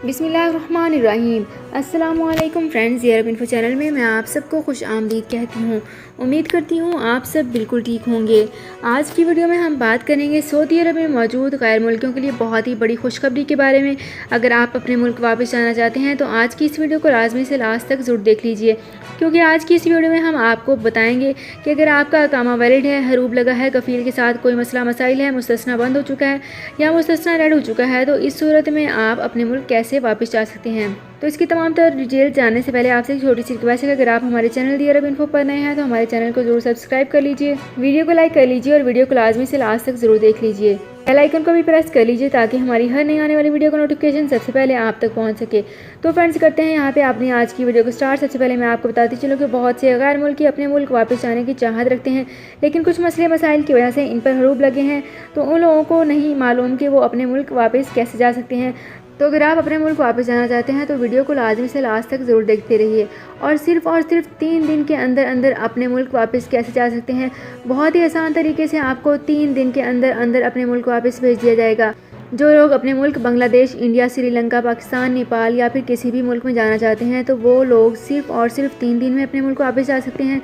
बिस्मिल्लाहिर्रहमानिर्रहीम। अस्सलामुअलैकुम फ्रेंड्स, ये अरब इन्फो चैनल में मैं आप सबको खुश आमदीद कहती हूँ। उम्मीद करती हूँ आप सब बिल्कुल ठीक होंगे। आज की वीडियो में हम बात करेंगे सऊदी अरब में मौजूद गैर मुल्कियों के लिए बहुत ही बड़ी खुशखबरी के बारे में। अगर आप अपने मुल्क वापस जाना चाहते हैं तो आज की इस वीडियो को लाजमी से लास्ट तक ज़रूर देख लीजिए, क्योंकि आज की इस वीडियो में हम आपको बताएंगे कि अगर आपका इकामा वैलिड है, हरूब लगा है, कफ़ील के साथ कोई मसला मसाइल है, मुस्तस्ना बंद हो चुका है या मुस्तस्ना रेड हो चुका है, तो इस सूरत में आप अपने मुल्क कैसे वापस जा सकते हैं। तो इसकी तमाम तर डिटेल जानने से पहले आपसे एक छोटी सी रिक्वेस्ट है कि अगर आप हमारे चैनल दी अरब इन्फो पर नए हैं तो हमारे चैनल को जरूर सब्सक्राइब कर लीजिए, वीडियो को लाइक कर लीजिए और वीडियो को लाजमी से लास्ट तक जरूर देख लीजिए। बेल आइकन को भी प्रेस कर लीजिए ताकि हमारी हर नई आने वाली वीडियो का नोटिफिकेशन सबसे पहले आप तक पहुंच सके। तो फ्रेंड्स, करते हैं यहाँ पे अपनी आज की वीडियो को स्टार्ट। सबसे पहले मैं आपको बताती चलूँ कि बहुत से गैर मुल्की अपने मुल्क वापस जाने की चाहत रखते हैं, लेकिन कुछ मसले मसाइल की वजह से इन पर हरूब लगे हैं, तो उन लोगों को नहीं मालूम कि वो अपने मुल्क वापस कैसे जा सकते हैं। तो अगर आप अपने मुल्क वापस जाना चाहते हैं तो वीडियो को लाजमी से लास्ट तक ज़रूर देखते रहिए और सिर्फ 3 दिन के अंदर अंदर अपने मुल्क वापस कैसे जा सकते हैं। बहुत ही आसान तरीके से आपको 3 दिन के अंदर अंदर अपने मुल्क वापस भेज दिया जाएगा। जो लोग अपने मुल्क बांग्लादेश, इंडिया, श्रीलंका, पाकिस्तान, नेपाल या फिर किसी भी मुल्क में जाना चाहते हैं तो वो लोग सिर्फ 3 दिन में अपने मुल्क वापस जा सकते हैं।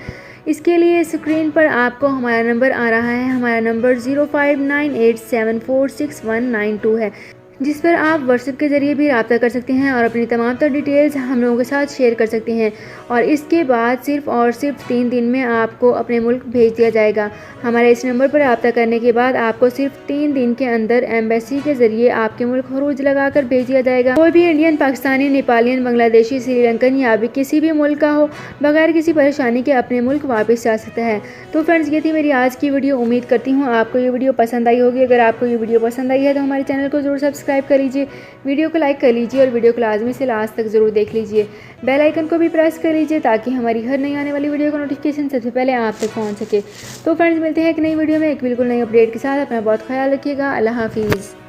इसके लिए स्क्रीन पर आपको हमारा नंबर आ रहा है। हमारा नंबर 0598746192 है, जिस पर आप व्हाट्सएप के ज़रिए भी रब्ता कर सकते हैं और अपनी तमाम तर डिटेल्स हम लोगों के साथ शेयर कर सकते हैं। और इसके बाद सिर्फ 3 दिन में आपको अपने मुल्क भेज दिया जाएगा। हमारे इस नंबर पर रब्ता करने के बाद आपको सिर्फ 3 दिन के अंदर एम्बेसी के ज़रिए आपके मुल्क खरूज लगाकर भेज दिया जाएगा। कोई भी इंडियन, पाकिस्तानी, नेपालियन, बांग्लादेशी, श्रीलंकन या भी किसी भी मुल्क का हो, बगैर किसी परेशानी के अपने मुल्क वापस जा सकता है। तो फ्रेंड्स, ये थी मेरी आज की वीडियो। उम्मीद करती हूँ आपको ये वीडियो पसंद आई होगी। अगर आपको ये वीडियो पसंद आई है तो हमारे चैनल को जरूर सब्सक्राइब कर लीजिए, वीडियो को लाइक कर लीजिए और वीडियो को लाजमी से लास्ट तक जरूर देख लीजिए। बेल आइकन को भी प्रेस कर लीजिए ताकि हमारी हर नई आने वाली वीडियो का नोटिफिकेशन सबसे पहले आप तक पहुंच सके। तो फ्रेंड्स, मिलते हैं एक नई वीडियो में एक बिल्कुल नई अपडेट के साथ। अपना बहुत ख्याल रखिएगा। अल्लाह हाफिज़।